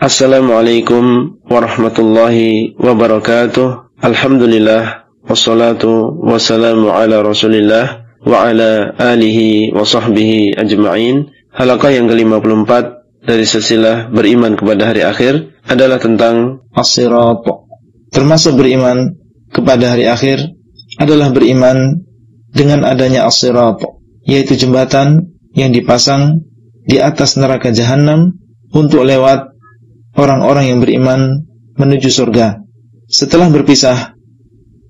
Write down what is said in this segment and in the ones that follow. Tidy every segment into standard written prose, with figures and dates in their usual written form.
Assalamualaikum warahmatullahi wabarakatuh. Alhamdulillah, wassalatu wassalamu ala rasulillah wa ala alihi wa sahbihi ajma'in. Halaqah yang ke-54 dari silsilah beriman kepada hari akhir adalah tentang as-sirat. Termasuk beriman kepada hari akhir adalah beriman dengan adanya as-sirat, yaitu jembatan yang dipasang di atas neraka jahanam untuk lewat orang-orang yang beriman menuju surga. Setelah berpisah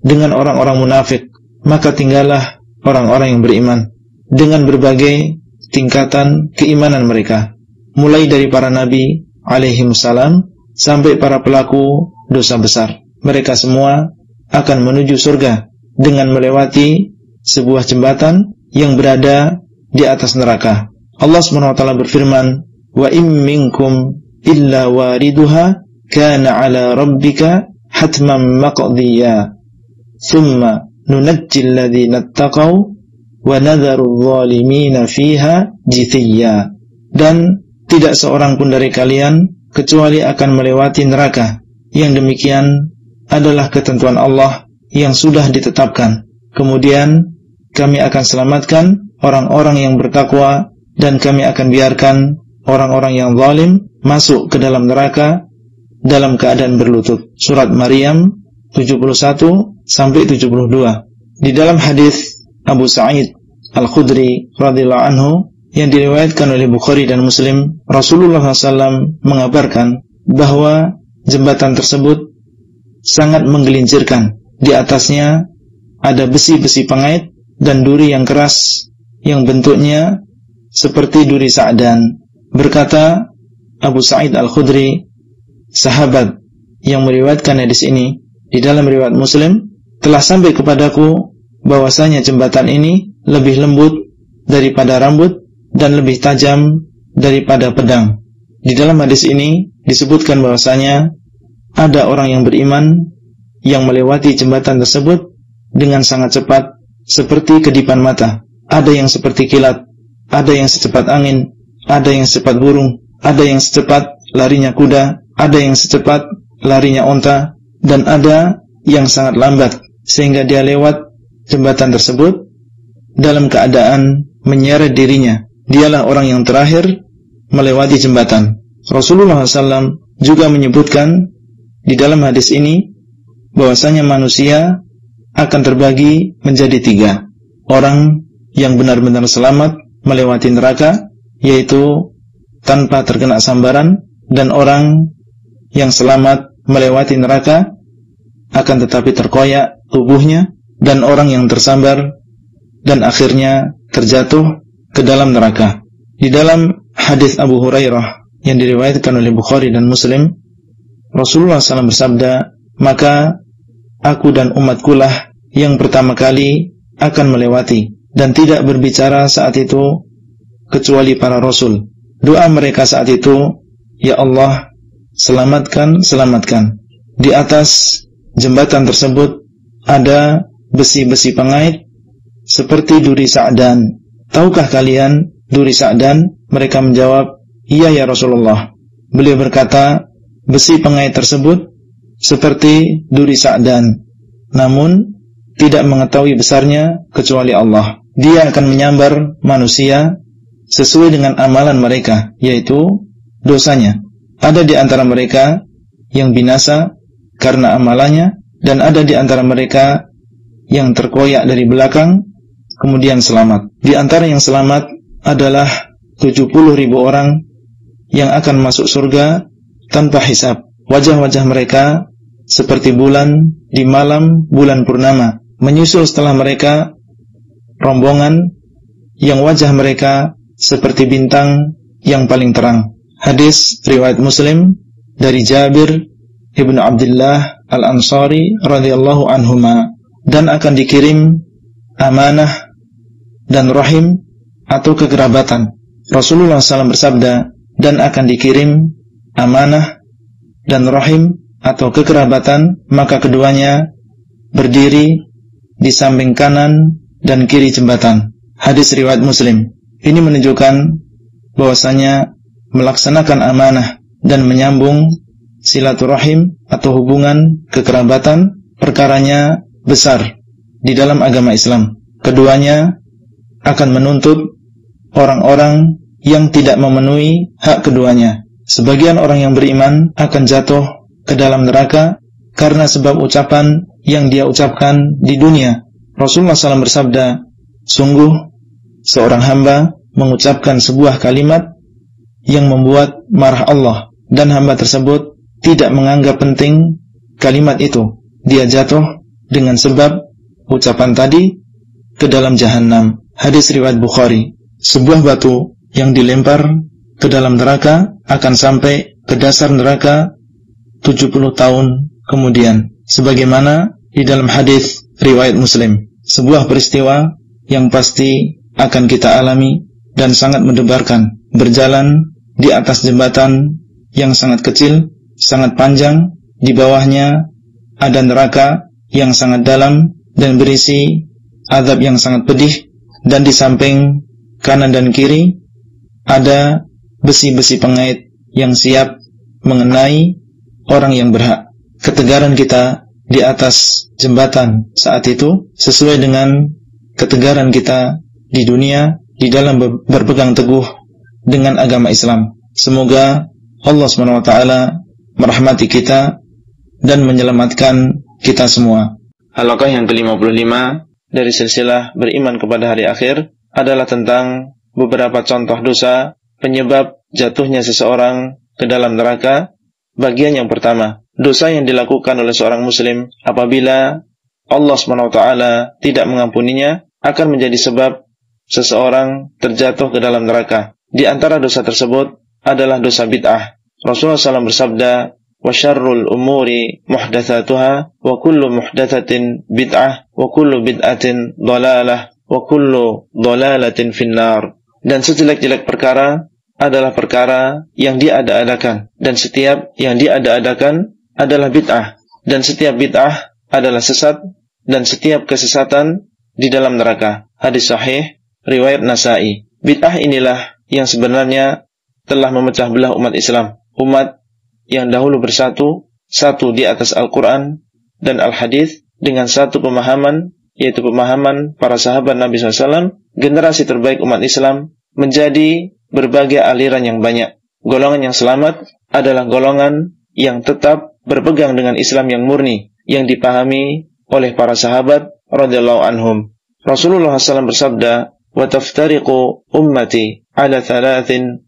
dengan orang-orang munafik, maka tinggallah orang-orang yang beriman dengan berbagai tingkatan keimanan mereka, mulai dari para nabi alaihimussalam sampai para pelaku dosa besar. Mereka semua akan menuju surga dengan melewati sebuah jembatan yang berada di atas neraka. Allah SWT berfirman, "Wa im minkum illa wariduha kana ala rabbika hatman maqdiya thumma nunajjil ladzina ittaqaw wa nadharu adh-dhalimina fiha jithiya." Dan tidak seorang pun dari kalian kecuali akan melewati neraka. Yang demikian adalah ketentuan Allah yang sudah ditetapkan. Kemudian kami akan selamatkan orang-orang yang bertakwa dan kami akan biarkan orang-orang yang zalim masuk ke dalam neraka dalam keadaan berlutut. Surat Maryam 71 sampai 72. Di dalam hadis Abu Sa'id Al-Khudri radhiyallahu anhu yang diriwayatkan oleh Bukhari dan Muslim, Rasulullah SAW mengabarkan bahwa jembatan tersebut sangat menggelincirkan. Di atasnya ada besi-besi pengait dan duri yang keras yang bentuknya seperti duri sa'dan. Berkata Abu Sa'id Al-Khudri, sahabat yang meriwayatkan hadis ini di dalam riwayat Muslim, telah sampai kepadaku bahwasanya jembatan ini lebih lembut daripada rambut dan lebih tajam daripada pedang. Di dalam hadis ini disebutkan bahwasanya ada orang yang beriman yang melewati jembatan tersebut dengan sangat cepat seperti kedipan mata. Ada yang seperti kilat, ada yang secepat angin, ada yang secepat burung, ada yang secepat larinya kuda, ada yang secepat larinya onta, dan ada yang sangat lambat sehingga dia lewat jembatan tersebut dalam keadaan menyeret dirinya. Dialah orang yang terakhir melewati jembatan. Rasulullah SAW juga menyebutkan di dalam hadis ini bahwasanya manusia akan terbagi menjadi 3. Orang yang benar-benar selamat melewati neraka, yaitu tanpa terkena sambaran, dan orang yang selamat melewati neraka akan tetapi terkoyak tubuhnya, dan orang yang tersambar dan akhirnya terjatuh ke dalam neraka. Di dalam hadis Abu Hurairah yang diriwayatkan oleh Bukhari dan Muslim, Rasulullah SAW bersabda, "Maka aku dan umatkulah yang pertama kali akan melewati, dan tidak berbicara saat itu kecuali para rasul. Doa mereka saat itu, ya Allah, selamatkan, selamatkan." Di atas jembatan tersebut ada besi-besi pengait seperti duri sa'dan. Tahukah kalian duri sa'dan? Mereka menjawab, iya ya Rasulullah. Beliau berkata, besi pengait tersebut seperti duri sa'dan, namun tidak mengetahui besarnya kecuali Allah. Dia akan menyambar manusia sesuai dengan amalan mereka, yaitu dosanya. Ada di antara mereka yang binasa karena amalannya, dan ada di antara mereka yang terkoyak dari belakang kemudian selamat. Di antara yang selamat adalah 70.000 orang yang akan masuk surga tanpa hisab. Wajah-wajah mereka seperti bulan di malam bulan purnama. Menyusul setelah mereka rombongan yang wajah mereka seperti bintang yang paling terang. Hadis riwayat Muslim dari Jabir Ibnu Abdullah Al-Ansari radhiyallahu anhuma. Dan akan dikirim amanah dan rahim atau kekerabatan. Rasulullah SAW bersabda, dan akan dikirim amanah dan rahim atau kekerabatan, maka keduanya berdiri di samping kanan dan kiri jembatan. Hadis riwayat Muslim. Ini menunjukkan bahwasanya melaksanakan amanah dan menyambung silaturahim atau hubungan kekerabatan, perkaranya besar di dalam agama Islam. Keduanya akan menuntut orang-orang yang tidak memenuhi hak keduanya. Sebagian orang yang beriman akan jatuh ke dalam neraka karena sebab ucapan yang dia ucapkan di dunia. Rasulullah SAW bersabda, sungguh seorang hamba mengucapkan sebuah kalimat yang membuat marah Allah, dan hamba tersebut tidak menganggap penting kalimat itu. Dia jatuh dengan sebab ucapan tadi ke dalam jahanam. Hadis riwayat Bukhari. Sebuah batu yang dilempar ke dalam neraka akan sampai ke dasar neraka 70 tahun kemudian, sebagaimana di dalam hadis riwayat Muslim. Sebuah peristiwa yang pasti akan kita alami dan sangat mendebarkan. Berjalan di atas jembatan yang sangat kecil, sangat panjang. Di bawahnya ada neraka yang sangat dalam dan berisi azab yang sangat pedih, dan di samping kanan dan kiri ada besi-besi pengait yang siap mengenai orang yang berhak. Ketegaran kita di atas jembatan saat itu sesuai dengan ketegaran kita di dunia di dalam berpegang teguh dengan agama Islam. Semoga Allah SWT merahmati kita dan menyelamatkan kita semua. Halaqah yang ke-55 dari silsilah beriman kepada hari akhir adalah tentang beberapa contoh dosa penyebab jatuhnya seseorang ke dalam neraka. Bagian yang pertama, dosa yang dilakukan oleh seorang muslim apabila Allah SWT tidak mengampuninya akan menjadi sebab seseorang terjatuh ke dalam neraka. Di antara dosa tersebut adalah dosa bid'ah. Rasulullah SAW bersabda, wa syarrul umuri muhdatsatuha wa kullu muhdatsatin bid'ah wa kullu bid'atin dhalalah wa kullu dhalalatin finnar. Dan sejelek-jelek perkara adalah perkara yang diada-adakan, dan setiap yang diada-adakan adalah bid'ah, dan setiap bid'ah adalah sesat, dan setiap kesesatan di dalam neraka. Hadis sahih riwayat Nasa'i. Bid'ah inilah yang sebenarnya telah memecah belah umat Islam, umat yang dahulu bersatu, satu di atas Al-Quran dan Al-Hadis dengan satu pemahaman, yaitu pemahaman para sahabat Nabi SAW. Generasi terbaik umat Islam menjadi berbagai aliran yang banyak. Golongan yang selamat adalah golongan yang tetap berpegang dengan Islam yang murni, yang dipahami oleh para sahabat radhiyallahu anhum. Rasulullah SAW bersabda, wa taftariqu ummati ala 73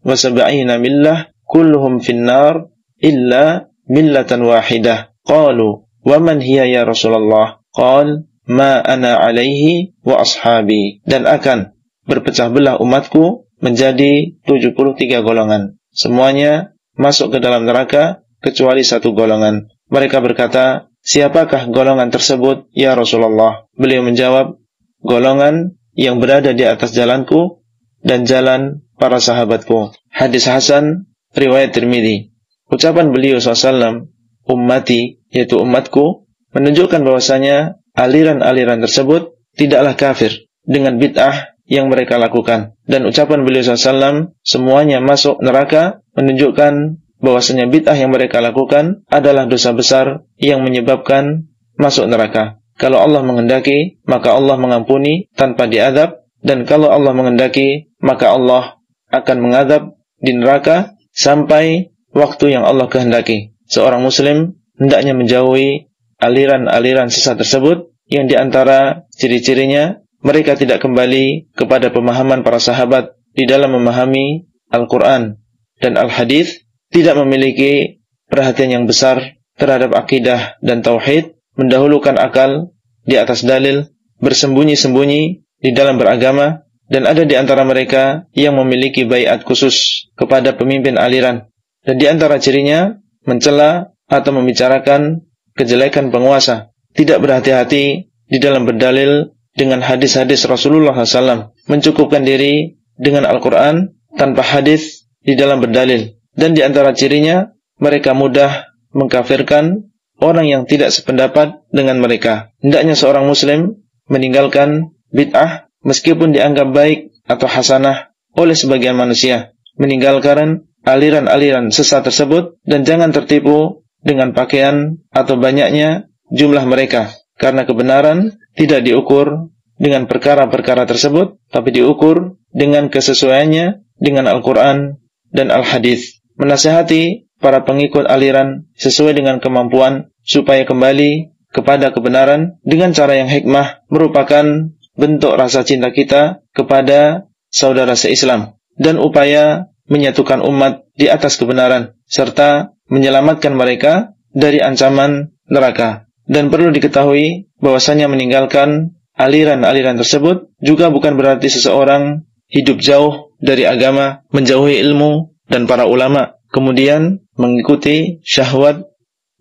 millah kulluhum finnar illa millatan wahidah. Qalu wa man hiya ya Rasulullah? Qal ma ana alaihi wa ashabi. Dan akan berpecah belah umatku menjadi 73 golongan. Semuanya masuk ke dalam neraka kecuali satu golongan. Mereka berkata, siapakah golongan tersebut ya Rasulullah? Beliau menjawab, golongan yang berada di atas jalanku dan jalan para sahabatku. Hadis hasan riwayat Tirmidzi. Ucapan beliau SAW, ummati, yaitu umatku, menunjukkan bahwasanya aliran-aliran tersebut tidaklah kafir dengan bid'ah yang mereka lakukan. Dan ucapan beliau SAW, semuanya masuk neraka, menunjukkan bahwasanya bid'ah yang mereka lakukan adalah dosa besar yang menyebabkan masuk neraka. Kalau Allah menghendaki, maka Allah mengampuni tanpa diadab, dan kalau Allah menghendaki, maka Allah akan mengadab di neraka sampai waktu yang Allah kehendaki. Seorang muslim hendaknya menjauhi aliran-aliran sesat tersebut, yang diantara ciri-cirinya mereka tidak kembali kepada pemahaman para sahabat di dalam memahami Al-Quran dan Al-Hadis, tidak memiliki perhatian yang besar terhadap akidah dan tauhid, mendahulukan akal di atas dalil, bersembunyi-sembunyi di dalam beragama, dan ada di antara mereka yang memiliki baiat khusus kepada pemimpin aliran. Dan di antara cirinya mencela atau membicarakan kejelekan penguasa, tidak berhati-hati di dalam berdalil dengan hadis-hadis Rasulullah SAW, mencukupkan diri dengan Al-Quran tanpa hadis di dalam berdalil. Dan di antara cirinya mereka mudah mengkafirkan orang yang tidak sependapat dengan mereka. Hendaknya seorang muslim meninggalkan bid'ah meskipun dianggap baik atau hasanah oleh sebagian manusia, meninggalkan aliran-aliran sesat tersebut dan jangan tertipu dengan pakaian atau banyaknya jumlah mereka, karena kebenaran tidak diukur dengan perkara-perkara tersebut, tapi diukur dengan kesesuaiannya dengan Al-Quran dan Al-Hadis. Menasihati para pengikut aliran sesuai dengan kemampuan supaya kembali kepada kebenaran dengan cara yang hikmah merupakan bentuk rasa cinta kita kepada saudara se-Islam dan upaya menyatukan umat di atas kebenaran serta menyelamatkan mereka dari ancaman neraka. Dan perlu diketahui bahwasanya meninggalkan aliran-aliran tersebut juga bukan berarti seseorang hidup jauh dari agama, menjauhi ilmu dan para ulama, kemudian mengikuti syahwat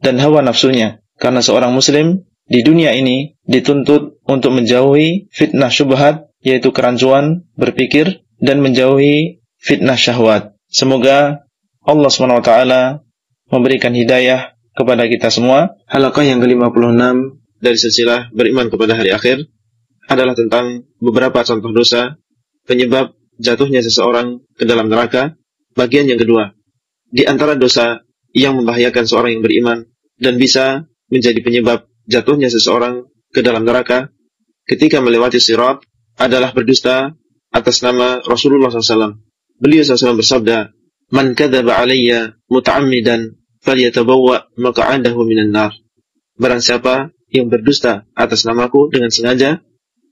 dan hawa nafsunya. Karena seorang muslim di dunia ini dituntut untuk menjauhi fitnah syubhat, yaitu kerancuan berpikir, dan menjauhi fitnah syahwat. Semoga Allah SWT memberikan hidayah kepada kita semua. Halaqah yang ke-56 dari silsilah beriman kepada hari akhir adalah tentang beberapa contoh dosa penyebab jatuhnya seseorang ke dalam neraka. Bagian yang kedua, di antara dosa yang membahayakan seorang yang beriman dan bisa menjadi penyebab jatuhnya seseorang ke dalam neraka ketika melewati sirat adalah berdusta atas nama Rasulullah SAW. Beliau SAW bersabda, "Man kadzaba alayya muta'ammidan falyatabawwa maq'adahu minan nar." Barang siapa yang berdusta atas namaku dengan sengaja,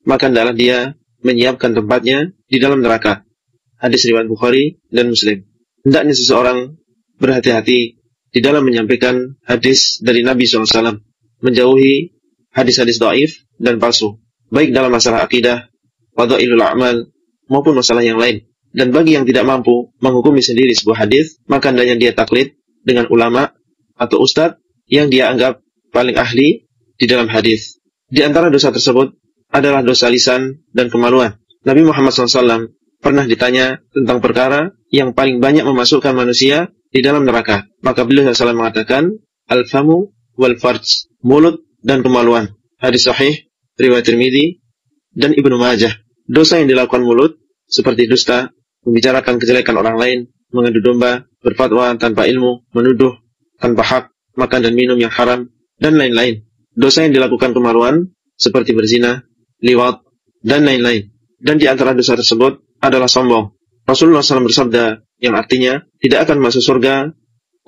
maka hendaklah dia menyiapkan tempatnya di dalam neraka. Hadis riwayat Bukhari dan Muslim. Hendaknya seseorang berhati-hati di dalam menyampaikan hadis dari Nabi SAW, menjauhi hadis-hadis dhaif dan palsu, baik dalam masalah akidah, fadhailul a'mal, maupun masalah yang lain. Dan bagi yang tidak mampu menghukumi sendiri sebuah hadis, maka hendaknya dia taklid dengan ulama atau ustadz yang dia anggap paling ahli di dalam hadis. Di antara dosa tersebut adalah dosa lisan dan kemaluan. Nabi Muhammad SAW pernah ditanya tentang perkara yang paling banyak memasukkan manusia di dalam neraka. Maka beliau SAW mengatakan, al-famu wal farj, mulut dan kemaluan. Hadis sahih riwayat Tirmidzi dan Ibnu Majah. Dosa yang dilakukan mulut seperti dusta, membicarakan kejelekan orang lain, mengadu domba, berfatwa tanpa ilmu, menuduh tanpa hak, makan dan minum yang haram, dan lain-lain. Dosa yang dilakukan kemaluan seperti berzina, liwat, dan lain-lain. Dan di antara dosa tersebut adalah sombong. Rasulullah SAW bersabda yang artinya tidak akan masuk surga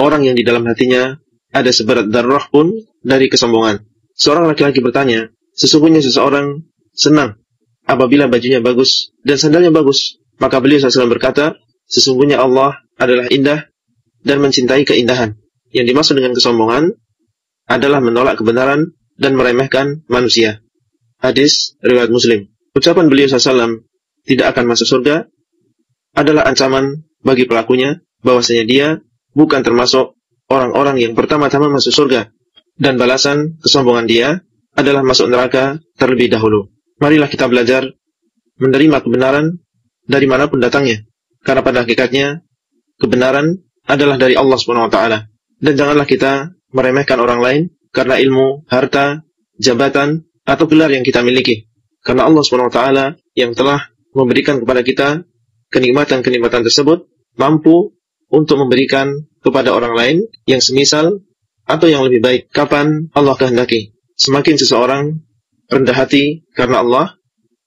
orang yang di dalam hatinya ada seberat darah pun dari kesombongan. Seorang laki-laki bertanya, sesungguhnya seseorang senang apabila bajunya bagus dan sandalnya bagus. Maka beliau SAW berkata, sesungguhnya Allah adalah indah dan mencintai keindahan. Yang dimaksud dengan kesombongan adalah menolak kebenaran dan meremehkan manusia. Hadis riwayat Muslim. Ucapan beliau SAW tidak akan masuk surga adalah ancaman bagi pelakunya bahwasanya dia bukan termasuk orang-orang yang pertama-tama masuk surga, dan balasan kesombongan dia adalah masuk neraka terlebih dahulu. Marilah kita belajar menerima kebenaran dari manapun datangnya, karena pada hakikatnya kebenaran adalah dari Allah SWT. Dan janganlah kita meremehkan orang lain karena ilmu, harta, jabatan, atau gelar yang kita miliki. Karena Allah SWT yang telah memberikan kepada kita kenikmatan-kenikmatan tersebut mampu untuk memberikan kepada orang lain yang semisal atau yang lebih baik kapan Allah kehendaki. Semakin seseorang rendah hati karena Allah,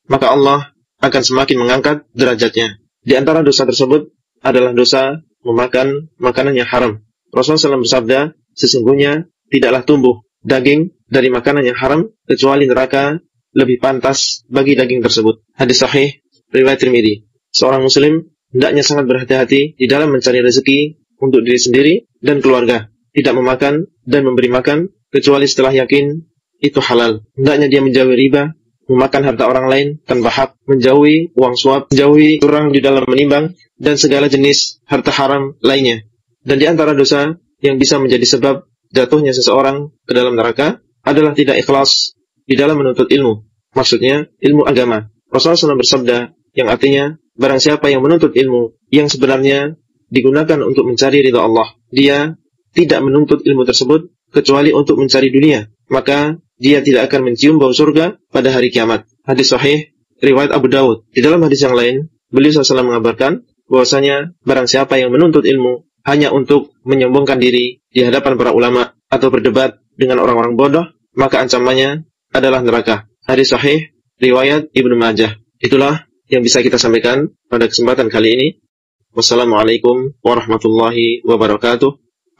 maka Allah akan semakin mengangkat derajatnya. Di antara dosa tersebut adalah dosa memakan makanan yang haram. Rasulullah SAW bersabda, sesungguhnya tidaklah tumbuh daging dari makanan yang haram kecuali neraka lebih pantas bagi daging tersebut. Hadis sahih riwayat Tirmidzi. Seorang muslim hendaknya sangat berhati-hati di dalam mencari rezeki untuk diri sendiri dan keluarga. Tidak memakan dan memberi makan kecuali setelah yakin itu halal. Hendaknya dia menjauhi riba, memakan harta orang lain tanpa hak, menjauhi uang suap, menjauhi curang di dalam menimbang, dan segala jenis harta haram lainnya. Dan di antara dosa yang bisa menjadi sebab jatuhnya seseorang ke dalam neraka adalah tidak ikhlas di dalam menuntut ilmu. Maksudnya ilmu agama. Rasulullah SAW bersabda yang artinya, barang siapa yang menuntut ilmu yang sebenarnya digunakan untuk mencari ridha Allah, dia tidak menuntut ilmu tersebut kecuali untuk mencari dunia, maka dia tidak akan mencium bau surga pada hari kiamat. Hadis sahih riwayat Abu Dawud. Di dalam hadis yang lain, beliau SAW mengabarkan bahwasanya barang siapa yang menuntut ilmu hanya untuk menyombongkan diri di hadapan para ulama atau berdebat dengan orang-orang bodoh, maka ancamannya adalah neraka. Hadis sahih riwayat Ibnu Majah. Itulah yang bisa kita sampaikan pada kesempatan kali ini. Wassalamualaikum warahmatullahi wabarakatuh.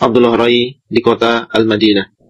Abdullah Rai di kota Al-Madinah.